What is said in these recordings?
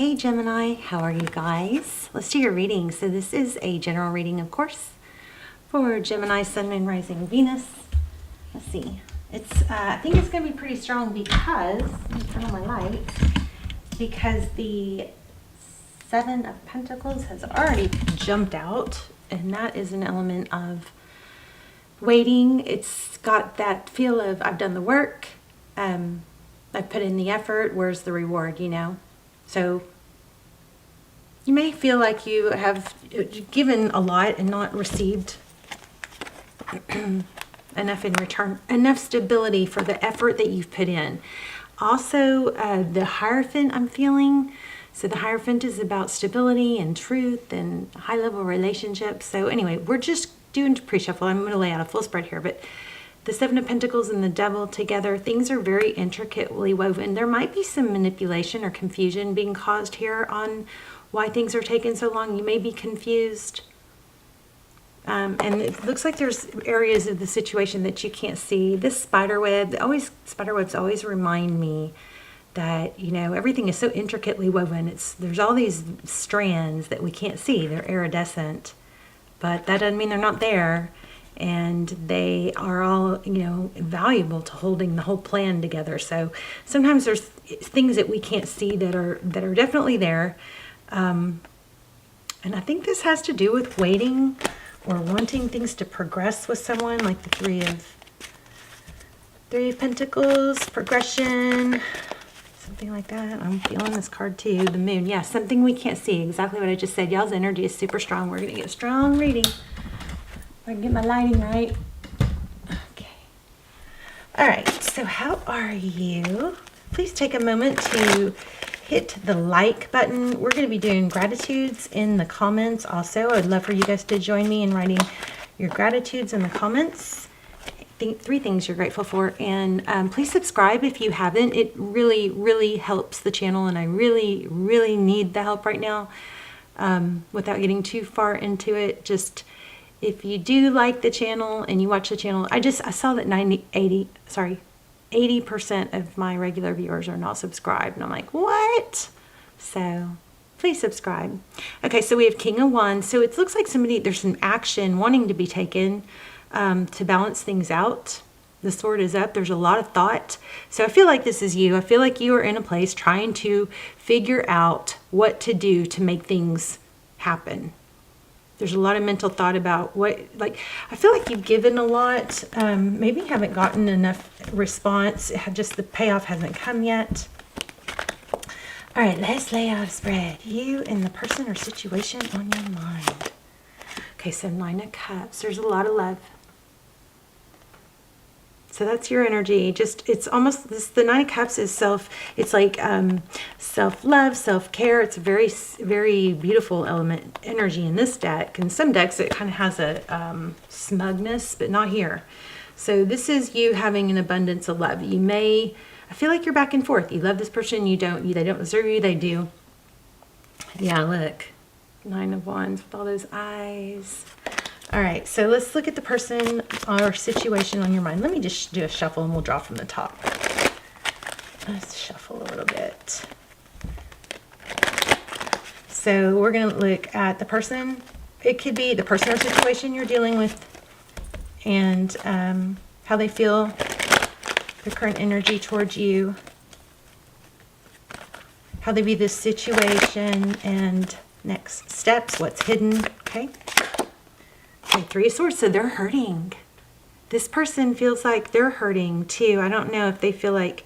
Hey Gemini, how are you guys? Let's do your reading. So this is a general reading, of course, for Gemini, Sun, Moon, Rising, Venus. Let's see. I think it's going to be pretty strong because, let me turn on my lights, because the Seven of Pentacles has already jumped out, and that is an element of waiting. It's got that feel of I've done the work, I've put in the effort, where's the reward, So you may feel like you have given a lot and not received enough in return, enough stability for the effort that you've put in. Also, the Hierophant I'm feeling. So the Hierophant is about stability and truth and high-level relationships. So anyway, we're just doing pre-shuffle. I'm going to lay out a full spread here, but the Seven of Pentacles and the Devil together, things are very intricately woven. There might be some manipulation or confusion being caused here on why things are taking so long. You may be confused. And it looks like there's areas of the situation that you can't see. This spiderwebs always remind me that, everything is so intricately woven. There's all these strands that we can't see. They're iridescent, but that doesn't mean they're not there. And they are all, valuable to holding the whole plan together. So sometimes there's things that we can't see that are definitely there. And I think this has to do with waiting or wanting things to progress with someone, like the Three of Pentacles, progression, something like that. I'm feeling this card too, the Moon. Yeah, something we can't see. Exactly what I just said. Y'all's energy is super strong. We're going to get a strong reading. I can get my lighting right. Okay. All right. So how are you? Please take a moment to hit the like button. We're going to be doing gratitudes in the comments also. I'd love for you guys to join me in writing your gratitudes in the comments. Three things you're grateful for. And please subscribe if you haven't. It really, really helps the channel. And I really, really need the help right now. Without getting too far into it, just if you do like the channel and you watch the channel, I saw that 80% of my regular viewers are not subscribed. And I'm like, what? So please subscribe. Okay, so we have King of Wands. So it looks like there's some action wanting to be taken to balance things out. The sword is up. There's a lot of thought. So I feel like this is you. I feel like you are in a place trying to figure out what to do to make things happen. There's a lot of mental thought about I feel like you've given a lot. Maybe you haven't gotten enough response. Just the payoff hasn't come yet. All right, let's lay out a spread. You and the person or situation on your mind. Okay, so Nine of Cups. There's a lot of love. So that's your energy. It's almost the Nine of Cups is self-love, self-care. It's a very, very beautiful energy in this deck. In some decks, it kind of has a smugness, but not here. So this is you having an abundance of love. I feel like you're back and forth. You love this person, you don't. They don't deserve you, they do. Yeah, look. Nine of Wands with all those eyes. All right, so let's look at the person or situation on your mind. Let me just do a shuffle and we'll draw from the top. Let's shuffle a little bit. So we're going to look at the person. It could be the person or situation you're dealing with and how they feel, their current energy towards you, how they view this situation, and next steps, what's hidden, okay? Okay, Three of Swords, so they're hurting. This person feels like they're hurting too. I don't know if they feel like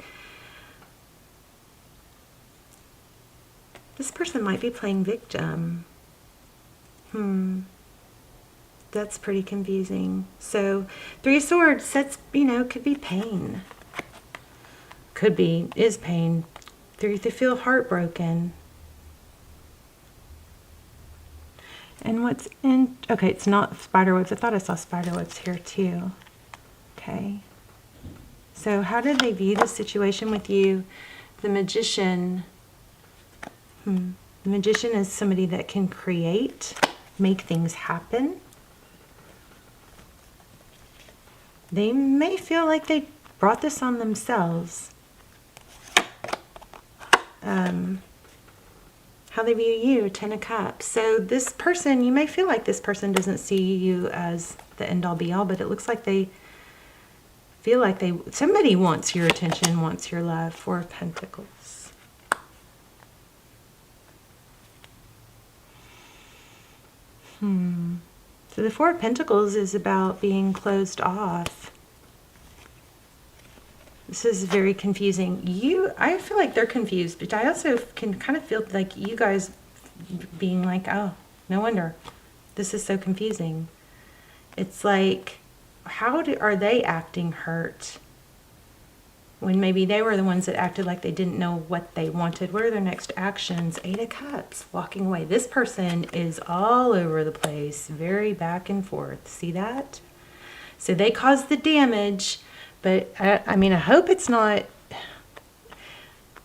this person might be playing victim. That's pretty confusing. So Three of Swords, that's, could be pain. Is pain. They feel heartbroken. And okay, it's not spiderwebs. I thought I saw spiderwebs here too. Okay. So how did they view the situation with you? The Magician. The Magician is somebody that can make things happen. They may feel like they brought this on themselves. how they view you, Ten of Cups. So this person, you may feel like this person doesn't see you as the end-all be-all, but it looks like they feel like somebody wants your attention, wants your love. Four of Pentacles. So the Four of Pentacles is about being closed off. This is very confusing. I feel like they're confused, but I also can kind of feel like you guys being like, oh, no wonder. This is so confusing. It's like, are they acting hurt when maybe they were the ones that acted like they didn't know what they wanted? What are their next actions? Eight of Cups, walking away. This person is all over the place, very back and forth. See that? So they caused the damage. But I mean, I hope it's not,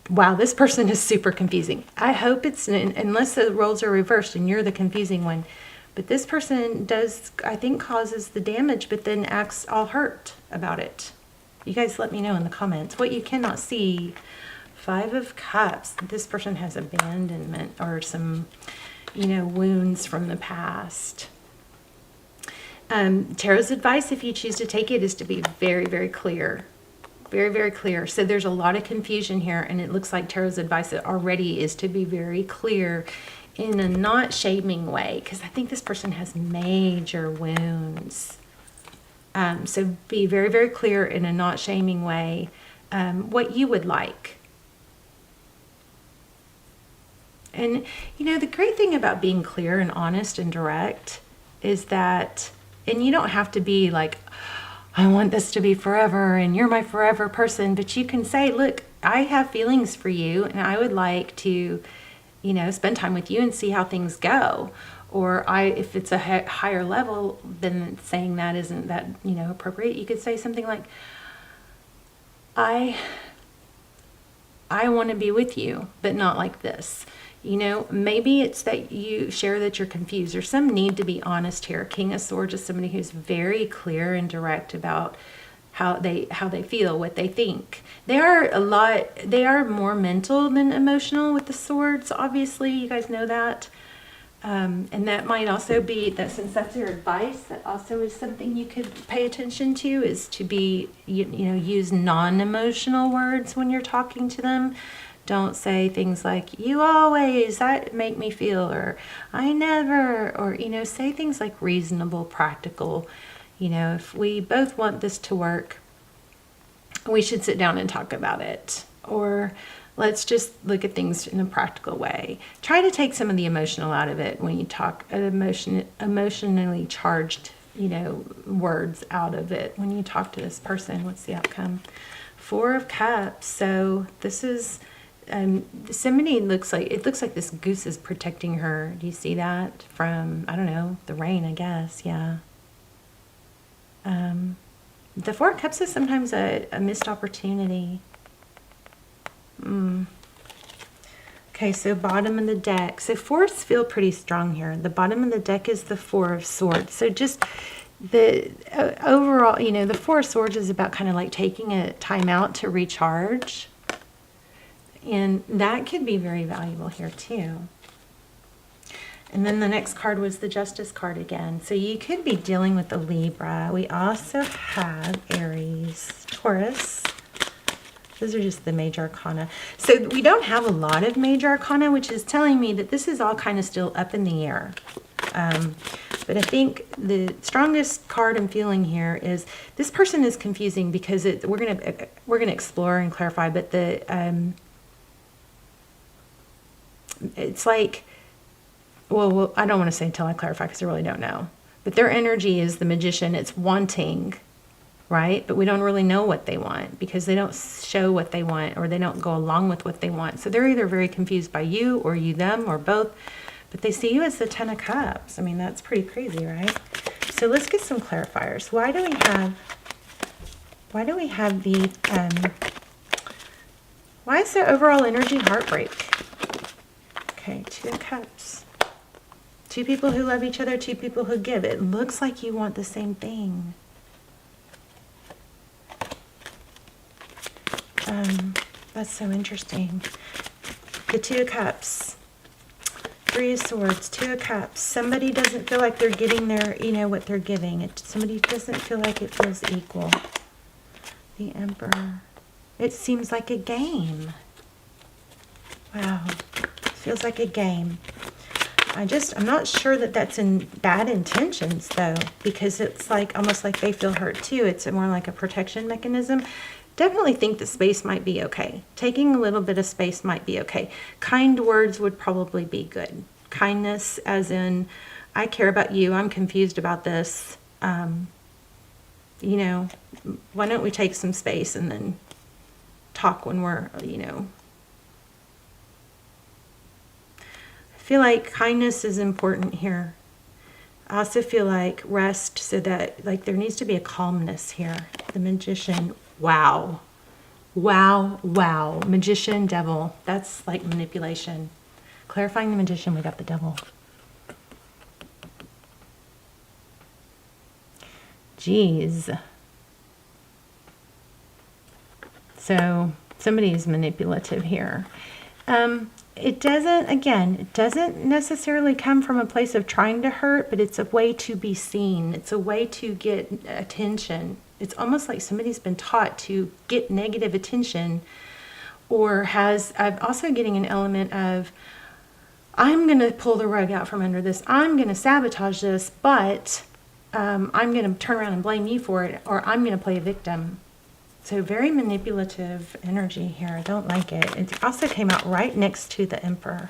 wow, this person is super confusing. I hope it's, unless the roles are reversed and you're the confusing one. But this person does, I think, causes the damage, but then acts all hurt about it. You guys let me know in the comments what you cannot see. Five of Cups. This person has abandonment or some, wounds from the past. Tarot's advice, if you choose to take it, is to be very, very clear. Very, very clear. So there's a lot of confusion here, and it looks like Tarot's advice already is to be very clear in a not shaming way, because I think this person has major wounds. So be very, very clear in a not shaming way what you would like. And, the great thing about being clear and honest and direct is that, and you don't have to be like, I want this to be forever and you're my forever person, but you can say, look, I have feelings for you and I would like to, spend time with you and see how things go. Or if it's a higher level, then saying that isn't that, appropriate. You could say something like, I want to be with you, but not like this. Maybe it's that you share that you're confused. There's some need to be honest here. King of Swords is somebody who's very clear and direct about how they feel, what they think. They are more mental than emotional with the swords, obviously. You guys know that. And that might also be that, since that's your advice, that also is something you could pay attention to, is to be, use non-emotional words when you're talking to them. Don't say things like, you always, that make me feel, or I never, or, say things like reasonable, practical. If we both want this to work, we should sit down and talk about it. Or let's just look at things in a practical way. Try to take some of the emotional out of it when you talk, emotionally charged, words out of it. When you talk to this person, what's the outcome? Four of Cups. So this is, somebody looks like this goose is protecting her. Do you see that? From, I don't know, the rain, I guess. Yeah. The Four of Cups is sometimes a missed opportunity. Okay, so bottom of the deck. So fours feel pretty strong here. The bottom of the deck is the Four of Swords. So just the overall, the Four of Swords is about kind of like taking a time out to recharge. And that could be very valuable here too. And then the next card was the Justice card again. So you could be dealing with the Libra. We also have Aries, Taurus. Those are just the major arcana. So we don't have a lot of major arcana, which is telling me that this is all kind of still up in the air. But I think the strongest card I'm feeling here is this person is confusing because we're gonna explore and clarify. But it's like, well, I don't want to say until I clarify because I really don't know. But their energy is the Magician. It's wanting, right? But we don't really know what they want because they don't show what they want, or they don't go along with what they want. So they're either very confused by you, or you them, or both. But they see you as the Ten of Cups. I mean, that's pretty crazy, right? So let's get some clarifiers. Why do we have the why is their overall energy heartbreak? Okay, Two of Cups. Two people who love each other, two people who give. It looks like you want the same thing. That's so interesting. The Two of Cups. Three of Swords, Two of Cups. Somebody doesn't feel like they're getting their, what they're giving. Somebody doesn't feel like it feels equal. The Emperor. It seems like a game. Wow. It feels like a game. I'm not sure that that's in bad intentions, though, because it's like almost like they feel hurt, too. It's more like a protection mechanism. Definitely think the space might be okay. Taking a little bit of space might be okay. Kind words would probably be good. Kindness as in, I care about you. I'm confused about this. Why don't we take some space and then talk when we're, I feel like kindness is important here. I also feel like rest, so that like there needs to be a calmness here. The Magician. Wow. Wow, wow. Magician, Devil. That's like manipulation. Clarifying the Magician, we got the Devil. Jeez. So somebody's manipulative here. It doesn't necessarily come from a place of trying to hurt, but it's a way to be seen. It's a way to get attention. It's almost like somebody's been taught to get negative attention, or I'm also getting an element of, I'm going to pull the rug out from under this. I'm going to sabotage this, but I'm going to turn around and blame you for it, or I'm going to play a victim. So very manipulative energy here. I don't like it. It also came out right next to the Emperor.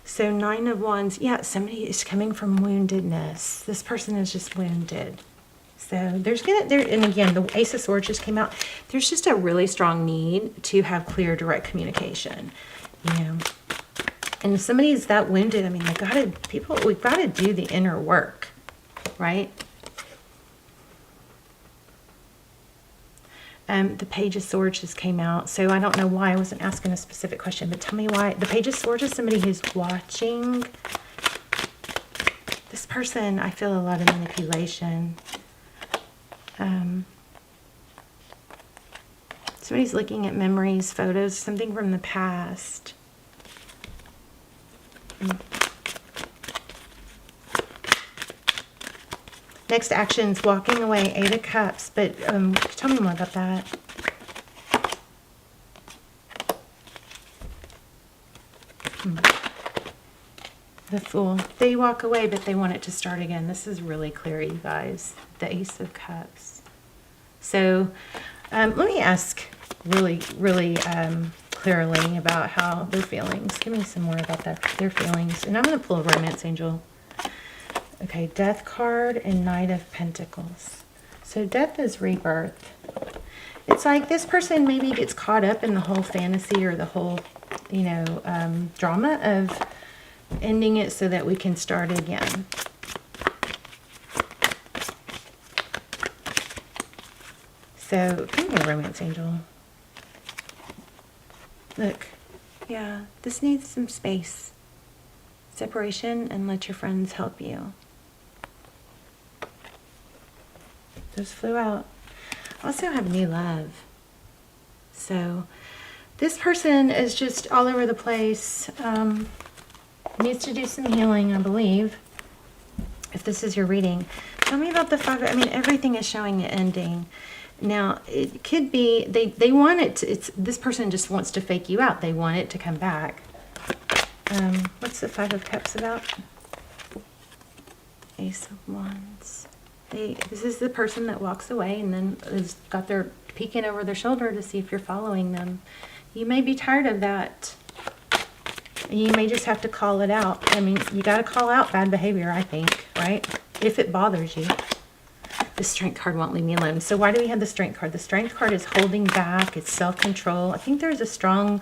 So 9 of Wands. Yeah, somebody is coming from woundedness. This person is just wounded. So and again, the Ace of Swords just came out. There's just a really strong need to have clear, direct communication. And if somebody's that wounded, I mean, we've got to do the inner work, right? The Page of Swords just came out, so I don't know why I wasn't asking a specific question, but tell me why. The Page of Swords is somebody who's watching. This person, I feel a lot of manipulation. Somebody's looking at memories, photos, something from the past. Next action is walking away, 8 of Cups. But tell me more about that. The Fool. They walk away, but they want it to start again. This is really clear, you guys. The Ace of Cups. So let me ask really, really clearly about how their feelings. Give me some more about their feelings. And I'm going to pull a Romance Angel. Okay, Death card and Knight of Pentacles. So Death is rebirth. It's like this person maybe gets caught up in the whole fantasy or the whole, drama of ending it so that we can start again. So, give me a Romance Angel. Look, yeah, this needs some space. Separation, and let your friends help you. Those flew out. Also have new love. So this person is just all over the place. Needs to do some healing, I believe. If this is your reading, tell me about the 5. I mean, everything is showing an ending. Now, it could be they want it to, this person just wants to fake you out. They want it to come back. What's the 5 of Cups about? Ace of Wands. This is the person that walks away and then has got their peeking over their shoulder to see if you're following them. You may be tired of that. You may just have to call it out. I mean, you got to call out bad behavior, I think, right? If it bothers you. The Strength card won't leave me alone. So why do we have the Strength card? The Strength card is holding back. It's self-control. I think there's a strong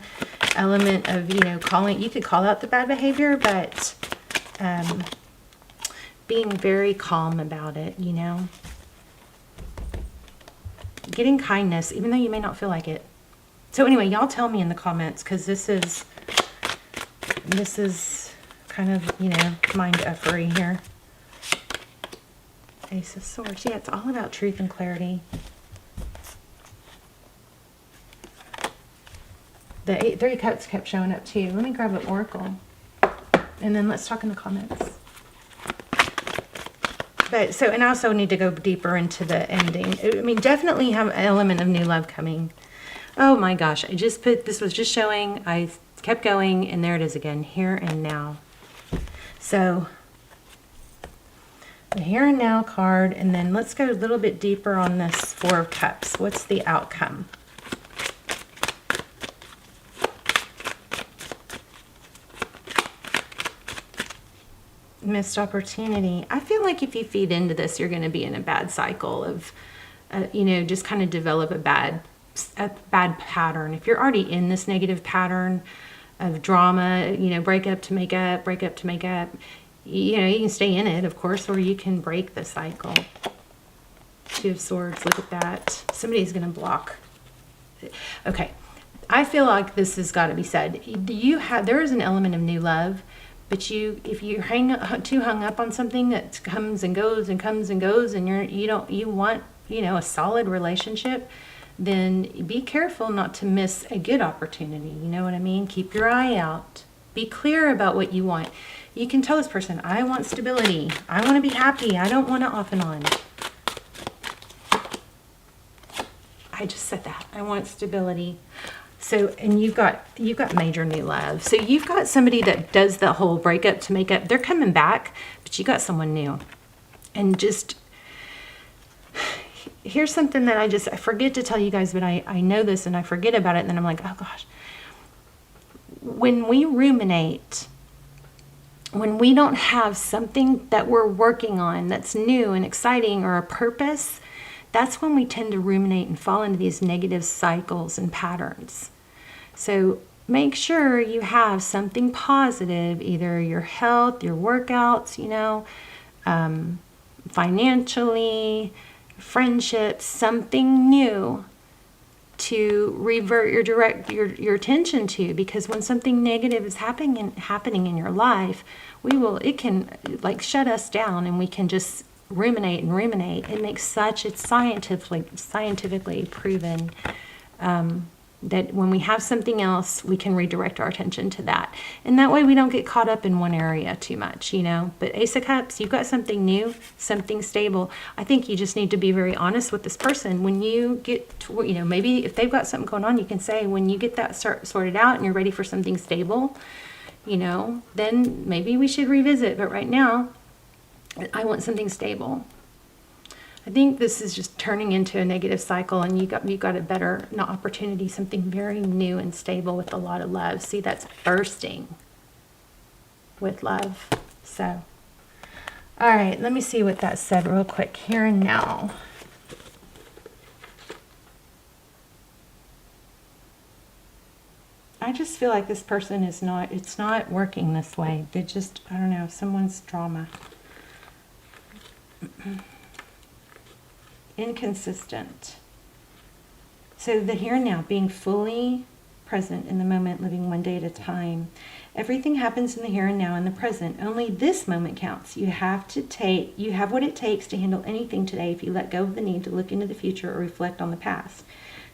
element of, you could call out the bad behavior, but being very calm about it, Getting kindness, even though you may not feel like it. So anyway, y'all tell me in the comments, because this is kind of, mind effery here. Ace of Swords. Yeah, it's all about truth and clarity. The 3 Cups kept showing up too. Let me grab an oracle. And then let's talk in the comments. But so, and I also need to go deeper into the ending. I mean, definitely have an element of new love coming. Oh my gosh, I just put, this was just showing, I kept going, and there it is again, here and now. So, the here and now card, and then let's go a little bit deeper on this 4 of Cups. What's the outcome? Missed opportunity. I feel like if you feed into this, you're going to be in a bad cycle of, you know, just kind of develop a bad pattern. If you're already in this negative pattern of drama, you know, break up to make up, break up to make up, you know, you can stay in it, of course, or you can break the cycle. 2 of Swords, look at that. Somebody's going to block. Okay. I feel like this has got to be said. There is an element of new love. But if you're too hung up on something that comes and goes and comes and goes, and you want, you know, a solid relationship, then be careful not to miss a good opportunity. You know what I mean? Keep your eye out. Be clear about what you want. You can tell this person, I want stability. I want to be happy. I don't want it off and on. I just said that. I want stability. So, and you've got major new love. So you've got somebody that does the whole breakup to make up. They're coming back, but you got someone new. And just, here's something that I forget to tell you guys, but I know this and I forget about it. And then I'm like, oh gosh. When we ruminate, when we don't have something that we're working on that's new and exciting or a purpose, that's when we tend to ruminate and fall into these negative cycles and patterns. So make sure you have something positive, either your health, your workouts, you know, financially, friendships, something new to revert your attention to, because when something negative is happening in your life, it can like shut us down, and we can just ruminate and ruminate. It makes it's scientifically proven that when we have something else, we can redirect our attention to that. And that way we don't get caught up in one area too much, you know. But Ace of Cups, you've got something new, something stable. I think you just need to be very honest with this person. When you get to, you know, maybe if they've got something going on, you can say, when you get that sorted out and you're ready for something stable, you know, then maybe we should revisit. But right now, I want something stable. I think this is just turning into a negative cycle, and you got a better opportunity, something very new and stable with a lot of love. See, that's bursting with love. So, all right, let me see what that said real quick. Here and now. I just feel like this person it's not working this way. They just, I don't know, someone's drama. Inconsistent. So the here and now, being fully present in the moment, living one day at a time. Everything happens in the here and now, in the present. Only this moment counts. You have what it takes to handle anything today if you let go of the need to look into the future or reflect on the past.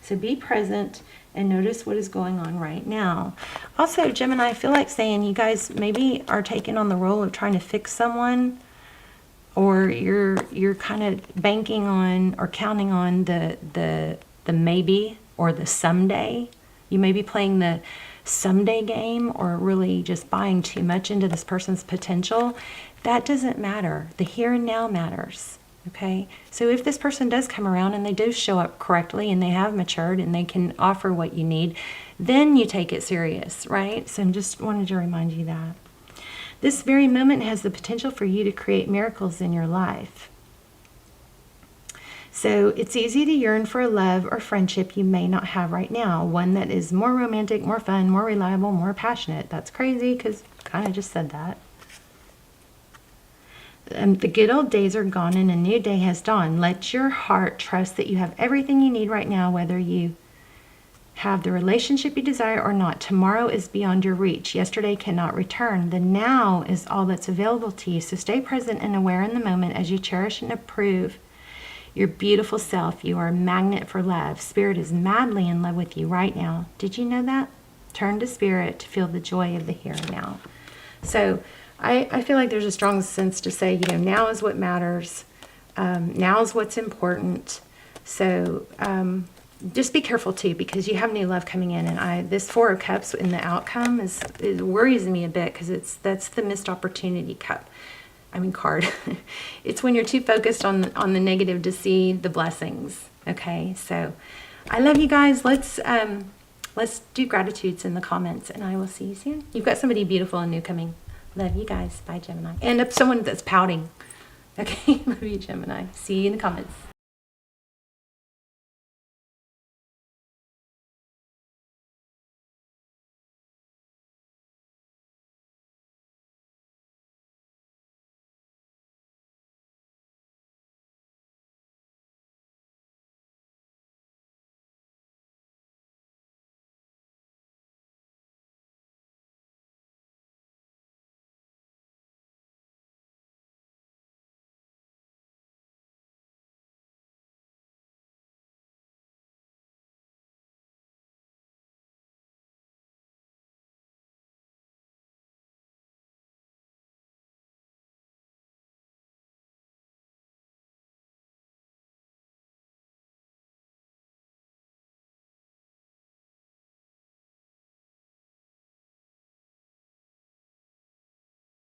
So be present and notice what is going on right now. Also, Gemini, I feel like saying you guys maybe are taking on the role of trying to fix someone, or you're kind of banking on or counting on the maybe or the someday. You may be playing the someday game, or really just buying too much into this person's potential. That doesn't matter. The here and now matters. Okay? So if this person does come around and they do show up correctly and they have matured and they can offer what you need, then you take it serious, right? So I just wanted to remind you that. This very moment has the potential for you to create miracles in your life. So it's easy to yearn for a love or friendship you may not have right now. One that is more romantic, more fun, more reliable, more passionate. That's crazy because I kind of just said that. The good old days are gone and a new day has dawned. Let your heart trust that you have everything you need right now, whether you have the relationship you desire or not. Tomorrow is beyond your reach. Yesterday cannot return. The now is all that's available to you. So stay present and aware in the moment as you cherish and approve your beautiful self. You are a magnet for love. Spirit is madly in love with you right now. Did you know that? Turn to spirit to feel the joy of the here and now. So I feel like there's a strong sense to say, now is what matters. Now is what's important. So just be careful too, because you have new love coming in, and this Four of Cups in the outcome it worries me a bit, because that's the missed opportunity card. It's when you're too focused on the negative to see the blessings. Okay, so I love you guys. Let's do gratitudes in the comments, and I will see you soon. You've got somebody beautiful and new coming. Love you guys. Bye, Gemini. And someone that's pouting. Okay, love you, Gemini. See you in the comments.